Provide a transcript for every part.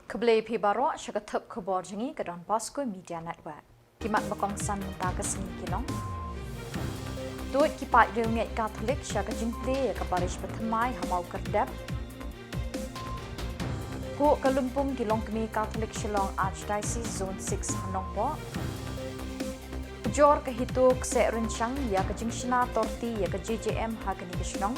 Keblai pi baro syakatep kebor jengi ke Don Bosco Media Network. Kimat bakong san ta kesini kilong. Tuit kipat reunget Katolik syaka jingte ke Parish Pertemai hamau kerdep. Hu kelumpung kilong kemi Katolik Shillong Archdiocese Zone 6 Hanong Po. Jor ke hitu kse rencang ya ke jingshina torti ya ke JJM hagani kesyong.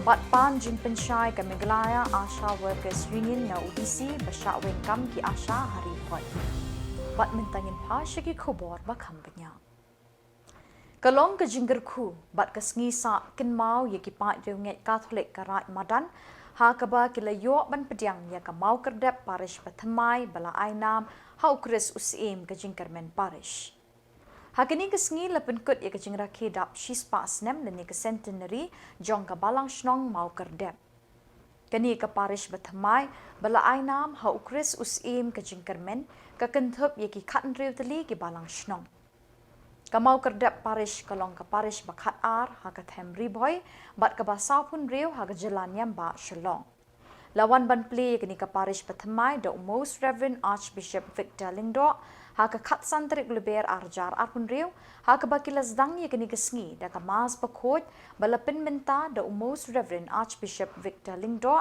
Batpan jin pensyai ke Meghalaya Asha Workers Union na UDC basyak wengkam ki Asha hari hoi. Bat mentangin pa syaki khobor bakam benya. Kalong ke jinggerku bat kesngi sa kenmau ya ki pat reunget Katolik karat madan ha kaba kilayo ban pediang ya ka mau kerdep Parish Pertemai bala ainam ha ukris usim ke jingkermen parish. Hakini kesngi lepen kut ya kecing rakhi dap shispa snem leni ke centenary jong ka balang shnong mau kerdep. Kani ke Parish Pertemai bala ainam ha ukris usim ke jingkermen ka kentup ya ki khatn riu tali ki balang shnong. Ka mau kerdep parish kalong ka parish bakhat ar ha ka them riboy bat ka basau pun riu ha ka jalan yam ba shalong. Lawan ban pli kini ka Parish Pertemai the Most Reverend Archbishop Victor Lingdo ha ka khat santrik leber arjar arpun riu ha ka bakilas dang ye kini kesngi da ka mas pakot balapin menta the Most Reverend Archbishop Victor Lingdo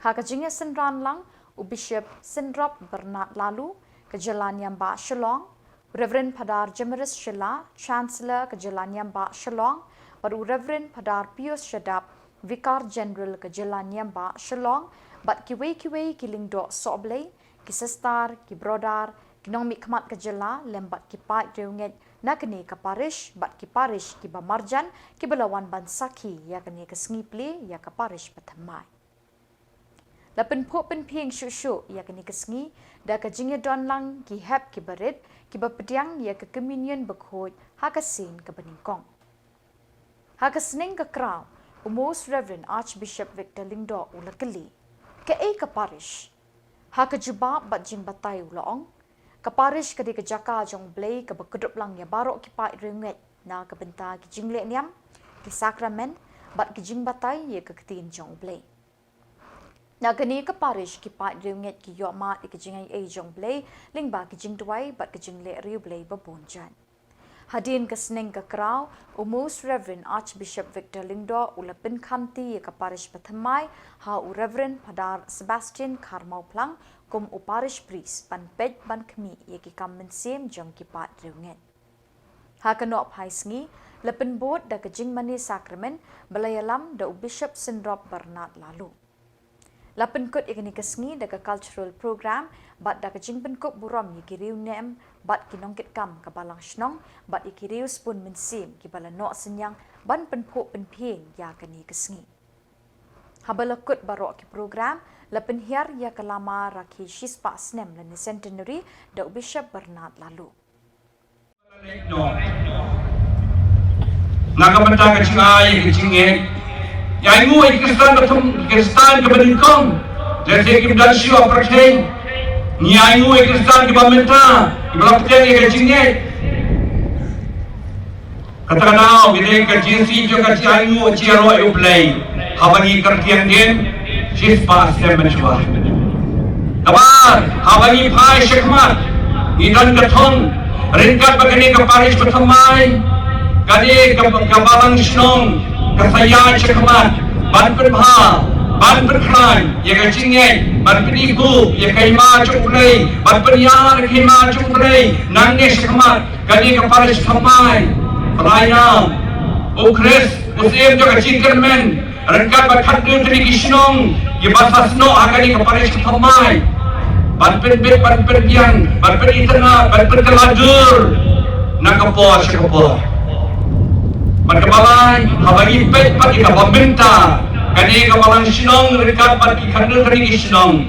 ha ka jinge senran lang u Bishop Sindrop Bernard Lalu ke jalan yang ba Shalong Reverend Padar Jemaris Shila Chancellor ke jalan yang ba Shalong baru Reverend Padar Pius Shadap Vicar General ke jalan yang ba Shalong bat kiwei ki Lingdo soblei ki sestar ki brodar kinong mikmat ke jela lembat ki pat reunget nakni ka parish bat ki parish ki bamarjan ki belawan ban saki ya kani ke sngiple ya ka Parish Pertemai. Lapen po pen pieng shu ya kani ke sngi da ka jinge don lang ki hep ki barit ki bapediang ya ke communion bekhot ha ka sin ke beningkong. Ha ka sning ka kraw Most Reverend Archbishop Victor Lingdo ulakeli ke ka parish ha ka jubab bat jing batai ulong ka parish ka di ka jaka jong blay ka bakudup lang ya barok ki pa reunget na ka benta ki jingle niam ki sakrament bat ki jing batai ye ka ketin jong blay na kani ka parish ki pa reunget ki yo ma ki jingai e jong blay lingba ki jing tuai bat ki jingle riu blay babonjan. Hadin ke seneng ke kraw, Most Reverend Archbishop Victor Lingdo ulapin kanti ke Parish Pertemai ha Reverend Padar Sebastian Karmau Plang kum Parish Priest ban pej ban kemi ye ki kam mensem jong ki pat reunget. Ha kanop hai sngi lepin bot da ke jing mani sakrament belayalam da Bishop Sindrop Bernard Lalu. Lapen kut ikani kesngi da ke cultural program bat da ke jing pen kut buram ye ki riu nem bat ki nongkit kam ka balang shnong bat ye ki riu spun mensim ki bala no senyang ban pen po pen pieng ya kani kesngi. Habala kut barok ki program lapen hiar ya kalama rakhi shispa snem lani centenary da Bishop Bernard Lalu. Nakamanta ka chingai ka chinge yang ngui Kristan ke beningkong jadi kita siapa percaya yang ngui Kristan ke bamenta kita percaya ke cingnya katakan now kita ke jinsi juga yang ngui ciaro uplay habani kertian din shispa semen shwa kabar habani pai shekmat idan katong ringkat begini ke Parish Pertemai kali ke balang shnong kasayaan syakmat ban perha ban perklan ya ka cingeng ban peniku ya ka ima cuklei ban penyar ka ima cuklei nangne syakmat kali ka Parish Pertemai perayaan ukris usim jo ka cingkermen rengkat bat khadun tri kisnong ya basasno akali ka Parish Pertemai ban penbet ban perbiang ban penitna ban penkelajur nakapo syakapo Berkebalan, habagi pet pati kapal minta, kani kapalang sinong rekat pati kandung kari sinong,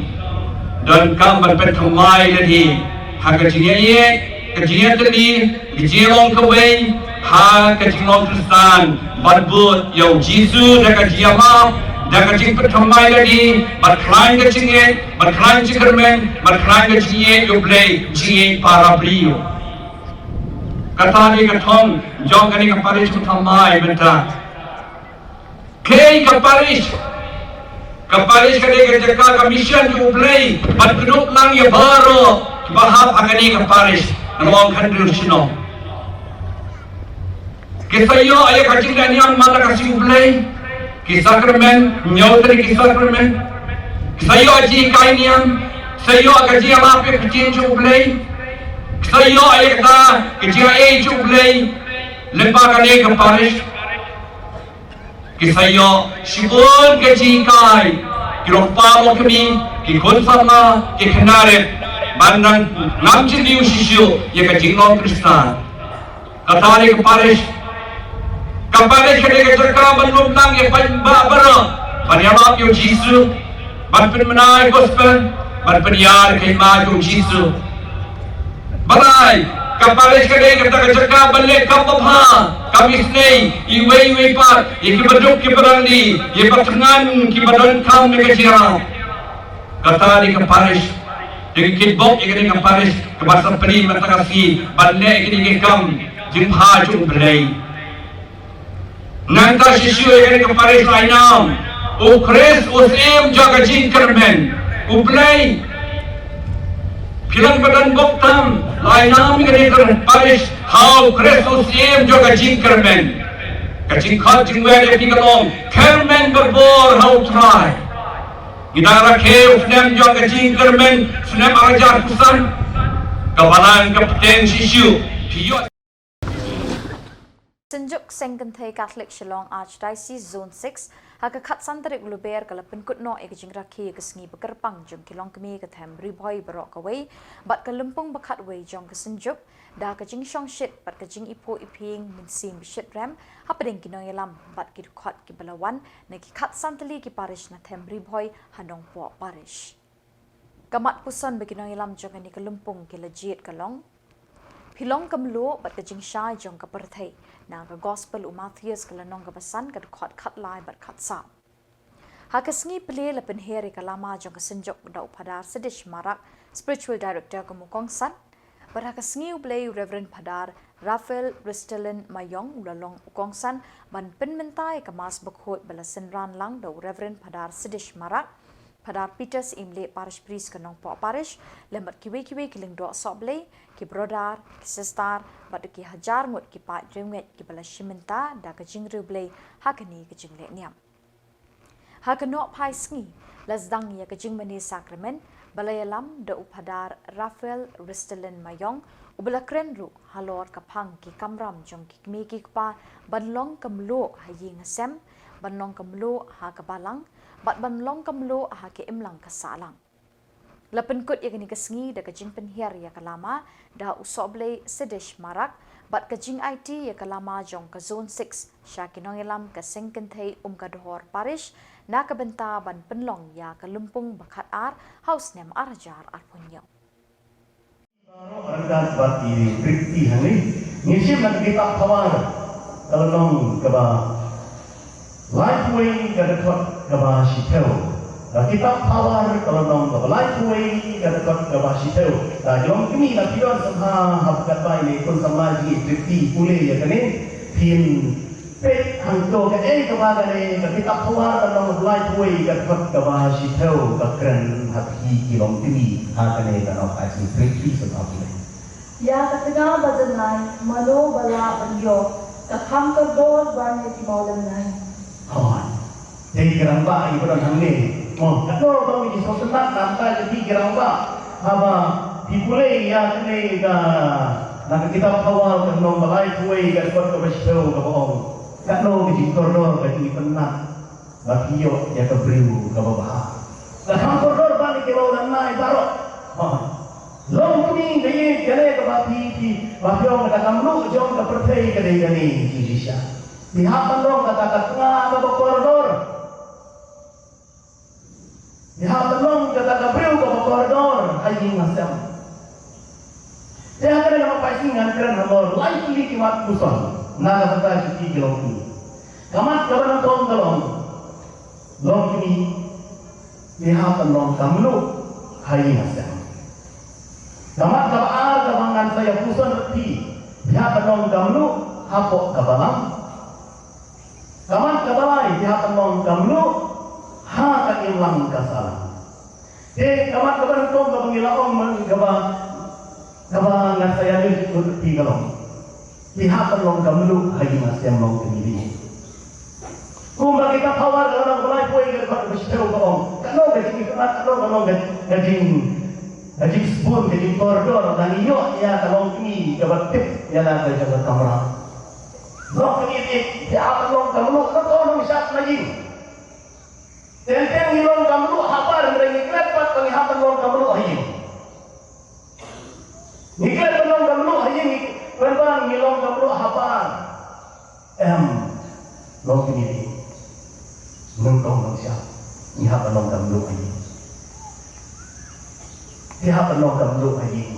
dan kam berpet kemai lagi, hak kejinya tadi, kejilong kawai, hak kejilong Kristan, berbut yau Yesus dan kejiyama, dan kejing pet kemai lagi, berkelain berkelain cikermen, berkelain kejinya yublay, jiye para beliau. Kata ni katong jong kani ka Parish Pertemai benta. Kay ka Parish Kapalis kade jaka commission ju play bat grup lang ya baro bahap agani kapalis ngong khandul sino kisayo ay kacing danian mata kasih play kisakramen nyautri kisakramen kisayo aji kainian sayo agaji amape kacing ju play kisayo ay kata kajia ay ju play lemba kade kapalis kisayo shibun kejikai kiropa mo kami kikon sama kiknaret bandang namjin diu shisyo ya kajingong Krishna katari kaparis kade kejerka banlum lang ya panbabara panyamap yung Jisu banpin manay gospel banpin yar kay ma yung Jisu balay kapalis kade kejerka balik kapabha kami snei iwei par ikibaduk kibarandi ipatangan kibadon kam megajira katari kaparis dikitbok ikini kaparis kabasa peri matakasi bande ikini kam jimha jung belai nanta shishu ikini kaparis lainam ukres usim jaga jingkermen ublai Pilang badan boktam lainam ikini kaparis how ukres usim jaga jingkermen kajing khat jingwe ikikalong kermen berbor how try Gidara ke usnem jo kajing kermen usnem arajar kusan kawalan kapten shishu piyo Senjuk Sengkenthai Catholic Shillong Archdiocese Zone 6 haka khat santarik luber kalapin kutno ekajing rakhi kesngi bekerpang jong kilong kemi kathem riboy barok away bat kalumpung bakat way jong kesenjuk da kajing shong shit bat kajing ipo iping min sim shit ram hapading kinoyalam bat kidkhot kibalawan na kikhat santali ki parish na them riboy hanong po parish kamat puson bekinoyalam jong ani kalumpung kilajit kalong Pilong kamlo bat kajing shai jong kaperthai na ka gospel Matthews kalanong kabasan kad khot khat lai bat khat sa hakasngi ple lapen heri kalama jong kasenjok da upadar Sidish Marak spiritual director kamukong san bat hakasngi ublay Reverend Padar Raphael Ristelin Mayong ulalong ukong san ban penmentai kamas bakhot balasen ran lang da Reverend Padar Sidish Marak Padar Peters imle parish priest kanong po parish lembat kiwe kiling do soble ki brodar ki sister bat ki hajar ngut ki pa jemget ki bala shimenta da ka jingru ble hakani ka jingle niam hakano pai sngi lazdang ya ka jingmani sacrament balayalam da upadar Raphael Ristelin Mayong ubala krenru halor kapang ki kamram jong ki mi ki pa banlong kamlo haying sem banlong kamlo ha kabalang bat banlong kamlo aha ke imlang kasalang lapen kut yakani kasngi da kajing penhiar ya kalama da usoble Sidish Marak bat kajing IT ya kalama jong ka zone 6 syakinong ilam ka Sengkenthai kadhor parish na kabenta ban penlong ya kalumpung bakat ar house nem arajar arpunyo Argas bati berikti hani ngisim nak kita khawar kalong kaba Lifeway gadakot kabashiteo. Kita power kalau nong lifeway gadakot kabashiteo. Jom kini nak pion sama habkat bayi ni pun sama lagi tripti pule ya kene pin pet hangto ke kebaga ni kita power kalau lifeway gadakot kabashiteo kakren hati kilom kini hakane ganok aji tripti sama pule. Ya ketegal badan lain, malo bala banyo, kakam kedor banyak di bawah lain. Jadi keramba ibu dan hamil. Kalau kami di sosenat nampak jadi keramba, apa dipulai ya kene ka nak kita kawal ke nom balai kuai ke kot ke besau ke bohong. Kalau di koridor ke di penat, bakio ya ke briu ke bawah. Nah koridor balik ke bawah dan naik barok. Long kini dia kene ke bati di bakio ke kamlu jom ke pertai ke dia ni jisya. Pihak long kata tengah ke koridor. Pihak long kata kabriu ke koridor haji ngasam. Dia akan nama pasingan kerana hamor lain lagi kimat muson. Naga kata cuci gelong ini. Kamat kabar tong gelong. Long ini pihak long kamlu haji ngasam. Kamat kabar kabangan saya muson reti. Pihak long kamlu hapok kabalang. Kamat kabalai pihak long kamlu ha ka ilang kasalah kamat kaban tong ka pangilaong man kaba ngasaya ni ti galong lihat long gamlu hayi masem long kemili kung kita pawar orang mulai poin ke kat berseru kaong kalau gaji kemat kalau gaji spoon gaji koridor dan iyo ya kalau ini kabat tip ya lah gaji kamera long ini dia long gamlu kalau misat lagi tentang long gamlu hafar mereka krepat pengihapan long gamlu hayi niklat long gamlu hayi Perban ngilong gamlu hafar long ini nungkong nong siap niha panong gamlu ayi niha panong gamlu ayi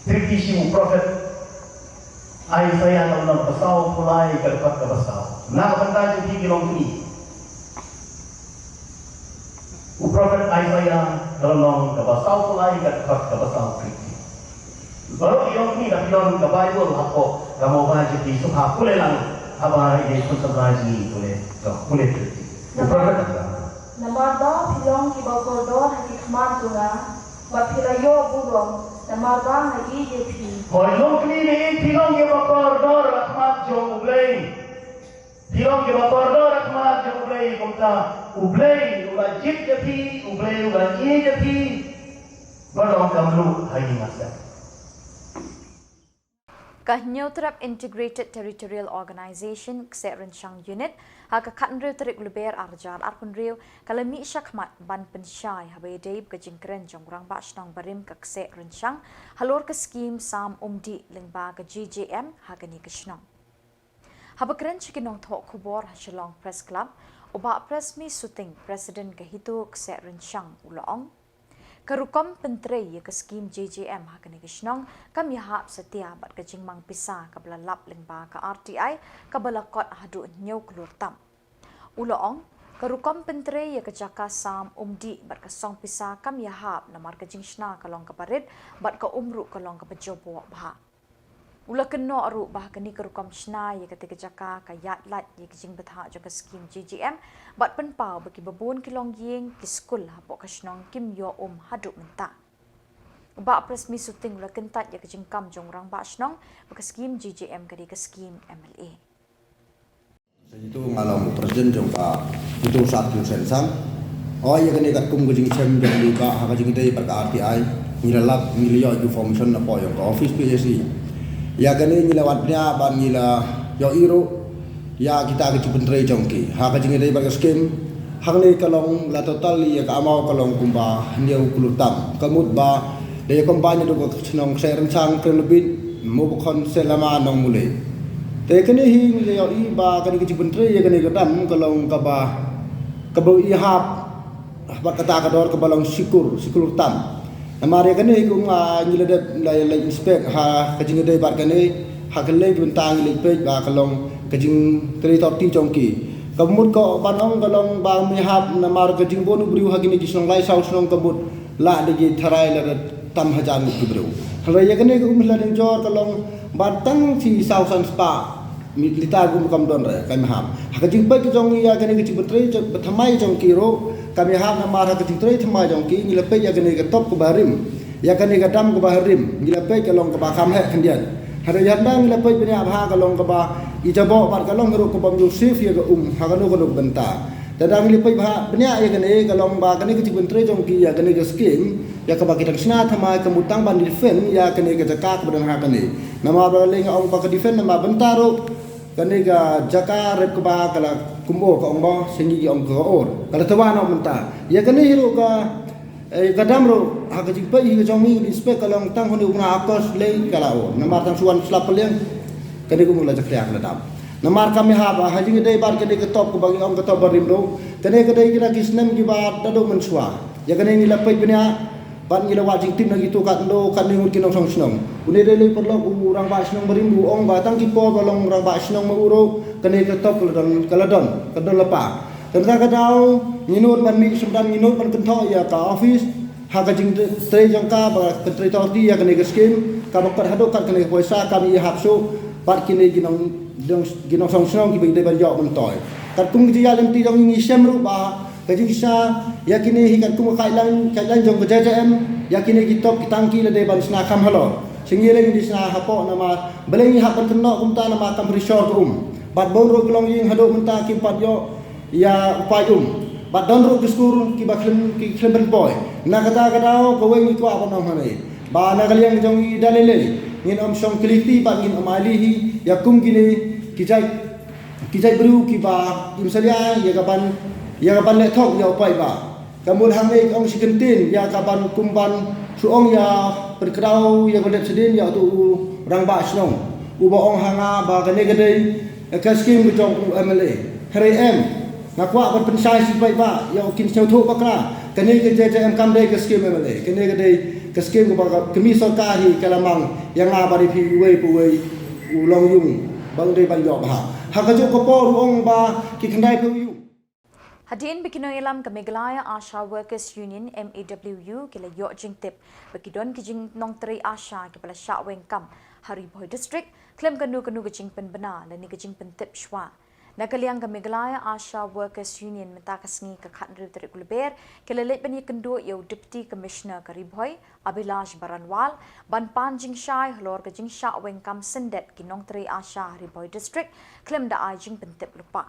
trikisi prophet Isaiah nong pasau pulai kalpat ka pasau na banta jadi gilong ini prophet Isaiah nong ka pasau pulai kalpat ka pasau trikisi baru gilong ini dah gilong ka Bible ako kamo ba jadi subha pulai lang aba ini pun sebaji pulai trikisi Namarda pilong ki bagordor haki khman tunga bapilayo burong namarda haki jepi Hoylong kini pilong ki bagordor khman jo ublay pilong ki bagordor khman jo ublay kumta ublay uga jip jepi ublay uga i jepi barong kamlu hayi masa Kahnyotrap Integrated Territorial Organization Kse Renchang Unit haka katnriu terik luber arjar arpunriu kalami syakmat ban pensyai habai deib kejingkren jongrang bashnang barim ka Kse Renchang halor ke skim sam umdi lingba ka GJM hagani keshnang habakren chikinong thok khubor Shillong Press Club oba press mi suting president kahitu Kse Renchang ulaong Karukom pentrei ya ke skim JJM hakani kishnong kam yahap setia bat ke jingmang pisa kabelalap lingba ka RTI kabalakot hadu nyau kelur tam. Uloong karukom pentrei ya ke jaka sam umdi bat ke song pisa kam yahap namar ke jingshna kalong ke parit bat ke umru kalong ke pejobo bah. Ula keno aru bah kani karukom shna ya ke jaka ka yatlat ya ke jing betha jaka skim JJM bat penpau bagi babun kilong ying ki skul hapok kashnong kim yo hadu menta. Ba presmi suting ula kentat ya ke jingkam jongrang ba shnong baka skim JJM kadi ke skim MLA. Itu ngalam presiden jongka itu satu sensang. Oh ya kani kat kum gujing sem jang di ba ha gujing dei perka RTI ngilalap ngiliyo information apa yang ke office PSC. Ya kani ngilawatnya ban ngila yo iro ya kita ke cipentrei jongki ha ka jingi dei bagas skim hang nei kalong la total ya ka amau kalong kumba niau kulutam kamut ba dei kompanya do ko chnong Kse Renchang krelebit mo bokon selama nong mulai te kani hing yo i ba kani ke cipentrei ya kani kadam kalong ka ba kabau i hap ba kata kador ka balong sikur tam amare kani kung ngiladat la inspect ha ka jingi dei bar kani ha kale bentang le pej ba kalong kajing teritor ti jongki kamut ko banong galong bang mihap namar kajing bonu briu hagini jisong lai saus nong kamut la de tharai la tam hajan ki briu halai ya kene ko mila deng jor kalong batang si sausan spa mitlita gum kam don re kami ham hagajing pai ki jong ya kene ki cibutrei thamai jongki ro kami ham namar hagajing trei thamai jongki ngila pe ya kene ka top ko barim ya kene ka dam ko barim ngila pe kalong ka ba kham he khandian hada yandang ngila pe bini abha kalong ka ba ijabo par kalong ro ko bam Yusuf ya ga hagano ko benta dadang li pai bha bnya ya gane kalong ba gane ki cibentrei jongki ya gane ke skim ya ka ba kita sna thama kamutang ban difen ya gane ke jaka ka badang ha gane nama ba leng ong ba ka difen nama bentaro gane ga jaka rep ka ba kala kumbo ka ong ba singi ong ka or kala tawano menta ya gane hiro ka kadam ro ha ka cipai hi jongi di spek kalong tang honu na akos le kala o nama tang suan slap peleng kene ko mula jakriak ladam namar kami haba hajing dei bar kene ke top ko bagi om ke top barim do kene ke dei kira kisnem ki ba dado mensua ya kene ni lapai punya ban ngila wajing tim lagi tu kat do kan ningut kinong song snong une dei le perlo urang ba snong barim bu ong ba tang ki po balong urang ba snong mauro kene ke top kaladon kadon lepa tentang kadau ninut ban mi sudan ninut ban kentho ya ka office ha ka jing trei jongka ba trei torti ya kene ke skim ka bakar hado kat kene poisa kami hapso pat kini ginong song song ki bing de ban yok mentoy kat kum ki ya lem ti dong ni sem ru ba kajisa yakini hikan kuma kailan jong JJM yakini kitop kitangki le ban sna kam halo singiling di sna hapo nama belengi hak berkenok kumta nama kam resort bat bonro kelong ying hado menta ki pat yo ya upayum bat donro diskur ki bakhlem ben boy na kata kadao kaweng ko apa nam hane ba na kaliang jong i dalele ngin om song kiliti ba ngin amalihi yakum kini kijai bru ki ba imsalia ya kapan le thok ya pai ba kamul hang ek ong sikentin ya kapan kumban suong ya berkerau ya godet sedin ya tu rang ba snong uba ong hanga ba gane gede kaskim bujong MLA hari em nakwa ban pensai si pai ba ya kin chau thu bakra kane ke JJM kam dei kaskim MLA kane gede kaskim ba kemi sarkar hi kalamang yang abari pi wei pu wei ulong yung bang dei ban yo ba hakajo ko po ruong ba ki kandai pu yu Hadirin Bekinoilam ke Meghalaya Asha Workers Union MEWU kila yok jing tip bekidon kijing nong teri Asha kepala Syak Weng Kam Hari Boy District klaim kanu ke jing pen benar lani ke jing pen tip shwa nakaliang ke Meghalaya Asha Workers Union minta kasngi ke khatri teri kulber kila lek ben kendo yo Deputy Commissioner ke Riboy Abilash Baranwal ban pan jing shai hlor ke jing Syak Weng Kam sendet ki nong teri Asha Hari Boy District klaim da ai jing pen tip lupa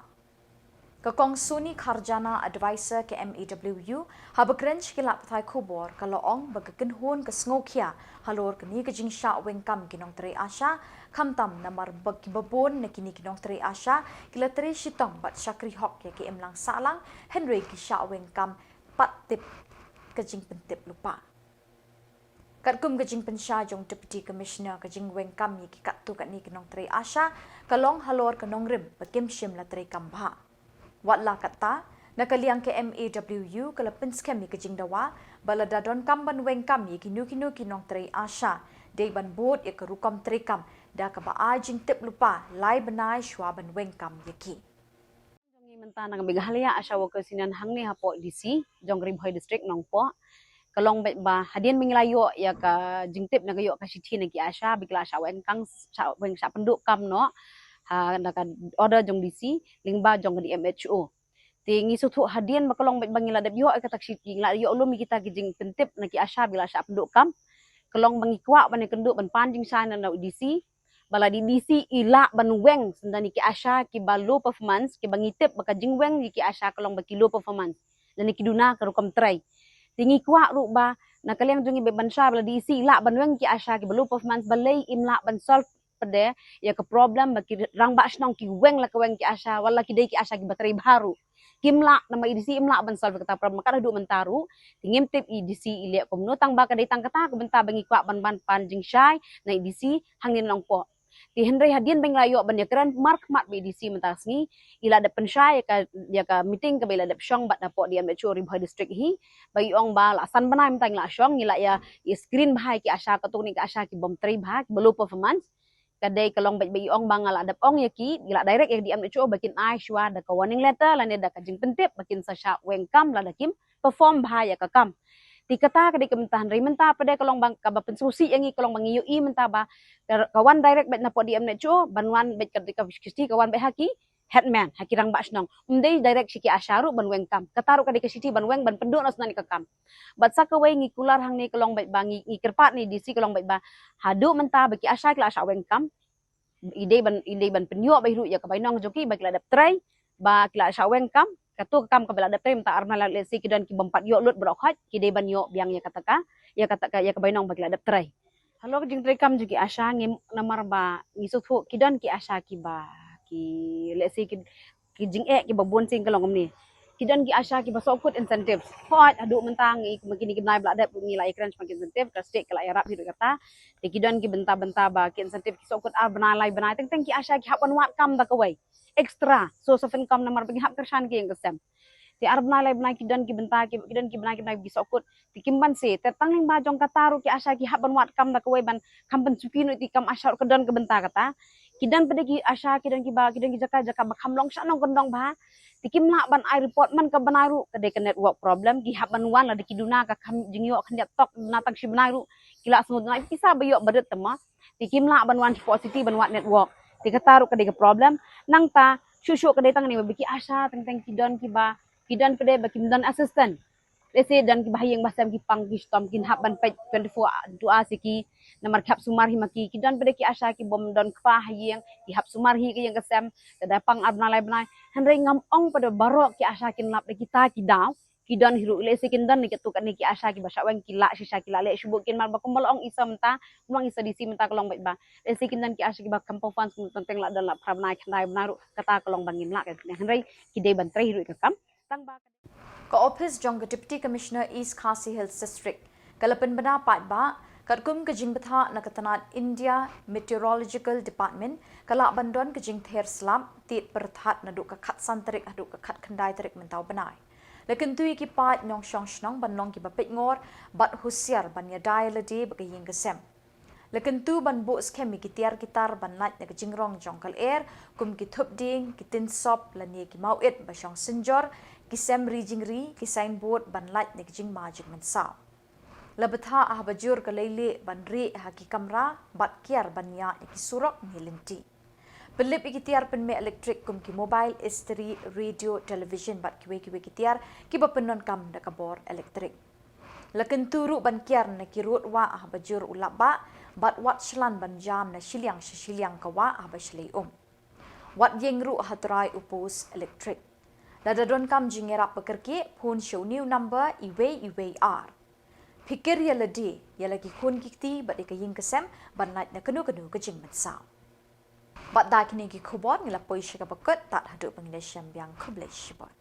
Kakong Suni Kharjana Advisor ke MEWU habakrench ke lap thai khubor kalau ong bagakenhun ke sngokia halor ke ni ke jing Syak Weng Kam kinong teri Asha khamtam namar bagibabon ne kini kinong teri Asha kila teri shitong bat Shakri Hok ya ke emlang salang Henry ki Syak Weng Kam pat tip ke jing pentip lupa Katkum ke jing pensha jong Deputy Commissioner ke jing Weng Kam ye ki kat tu kat ni kinong teri Asha kalong halor ke nong rim bakim shim la teri Kambha Watla kata, nakaliang ke MEWU kalapin skemi ke jingdawa, balada don kamban Weng Kam ye kinu kinong teri Asha, day ban boat ye kerukam terikam, da kaba ajing tip lupa, lai benai shwa ban Weng Kam ye ki. Jongi mentana ng Meghalaya Asha Workers Union hangni hapo DC, jong Riboy District nong po, kalong ba hadian mengilayo ya ka jingtip na kayo ka city na ki Asha, bigla Syak Weng Kam Syak penduk kam no, nakan order jong DC lingba jong di MHO tingi sutu hadian makalong bangila dab yo katak siti ngla yo ulum kita gijing pentip na ki Asha bila Syak penduk kam kalong bangikwa ban kenduk ban panjing sana na DC bala di DC ila ban Weng sendani ki Asha ki balu performance ki bangitip baka jing Weng ki Asha kalong bakilo performance dan ki duna karukam try tingi kwa ru ba nakaliang jongi ban Sha bala DC ila ban Weng ki Asha ki balu performance balai imla ban solve pada ya ke problem bagi rang ba snong ki Weng la ke Weng ki Asha wala ki dei ki Asha ki bateri baru kimla nama IDC imla ban solve kata problem makara du mentaru tingim tip IDC ile komno tang ba ka dei tang kata benta bangi kwa ban panjing syai na IDC hangin long po ti Henry hadian beng layo ban ya kran mark mat IDC mentasni ila da pensyai ya ka meeting ka bela da syong bat dapo di MHO Riboy District hi bagi ong ba la san banai mentang la syong ila ya screen bahai ki Asha ka tuni ki Asha ki bom tri bahai belu performance kadai kalong bagi ong bangal adap ong yaki gila direct yang di MHO bakin ai shwa da ka warning letter lan da ka jing pentip bakin sa Syak Weng Kam la da kim perform bahaya ka kam ti kata kadai kementahan ri menta pada kalong bang ka ba pensusi yangi kalong bang yu i menta ba kawan direct bet na po di MHO banwan bet kadai ka kisti kawan bet haki headman haki rang ba snong umdei direct siki Asha ru ban Weng Kam kataru kadai ka city ban Weng ban penduk nas nani ka kam bat sa ka wei ngi kular hang ni kalong bet bangi ngi kerpat ni DC kalong bet ba hadu menta bagi Asha kila Syak Weng Kam ide ban penyo bai ru ya ka bainong joki bagi ladap try ba kila Syak Weng Kam katu kam ka ladap try menta arna la lesi kidan ki bompat yo lut berokhat ki de ban yo biang ya kataka ya ka bainong bagi ladap try halo jing try kam joki Asha ngi namar ba ngi sufu kidan ki Asha ki ba ki lesi ki jing ki babon sing kalong ni kidan ki Asha ki basok put incentives hot adu mentang makini ki nai bladap ngi la ikran semakin incentive ka state kala arab hidu kata ti kidan ki benta-benta ba ki incentive ki sokut benalai teng ki Asha ki hapan wat kam da kawai extra source of income namar bagi hap kersan ki yang kesem ti arab benalai kidan ki benta ki kidan ki benai ki sokut ti kimban se tetang ning bajong kataru ki Asha ki hapan wat kam da kawai ban kampen supino ti kam Asha kedan ke benta kata kidan pada ki Asha kidan ki jaka bakamlong sa nong kendong ba tikim la ban ai report man ka banaru ka de network problem ki haban wan la dikiduna ka kam jingyo khanyak tok natang si banaru kila semut ngai pisa bayo badet tema tikim la ban wan positive ban wat network tikataru ka de problem nang ta shushu ka de tang ni biki Asha teng kidan ki ba kidan pede bakim dan assistant lese dan bahayang basam ki pang ki stom kin hab ban pej 24 dua siki namar khap sumar hi maki kidan pede ki asha ki bom don kpa hayang ki hab sumar hi ki yang kesem kada pang abna lai banai hanrei ngam ong pada barok ki asha kin lap de kita ki daw kidan hiru lese kin dan ni ketukan ni ki asha ki basha wen ki la shisha ki la le shubuk kin mar bakumal ong isa menta kumang isa disi menta kolong baik ba lese kin dan ki asha ki ba kampung fans tenteng la dan la pramnai khnai benaru kata kolong bangin la kan hanrei ki de ban tre hiru ka kam tang ba Ka-office jong Deputy Commissioner East Khasi Hills District. Kalapan bana pat ba, katkum kajing betha na katanat India Meteorological Department, kala bandon kajing ther slap, tit perthat na duk kakat santarik aduk kakat kendai tarik mentau banai. Lekin tui ki pat nyong syong shnong ban nong ki bapit ngor, bat husiar ban yadai ladi bagaying kesem. Lekin tu ban bu skemi ki tiar kitar ban nat na kajing rong jongkal air, kum ki thup ding, ki tin sop, lani ki mauit basyong senjor, kisem rijingri ki signboard ban light ni kijing majik mensaw. Labetha ah bajur ka leile ban ri ha ki kamera bat kiar ban ya ki surok ni lenti. Belip ki tiar pen me electric kum ki mobile istri radio television bat ki ki tiar ki bapenon kam da kabor elektrik. Laken turu ban kiar na ki rut wa ah bajur ulap ba bat wat shlan ban jam na shiliang ka wa ah bashlei Wat yengru hatrai upus elektrik. Dadadon kam jingerap pekerki pun show new number iwe R. Pikir ya ledi ya lagi kun kikti bat ikaying kesem ban night na kenu ke jing mensaw. Bat da kini ki kubon ngila poi shika bakut tak hadu pengilasyam biang kublai shibot.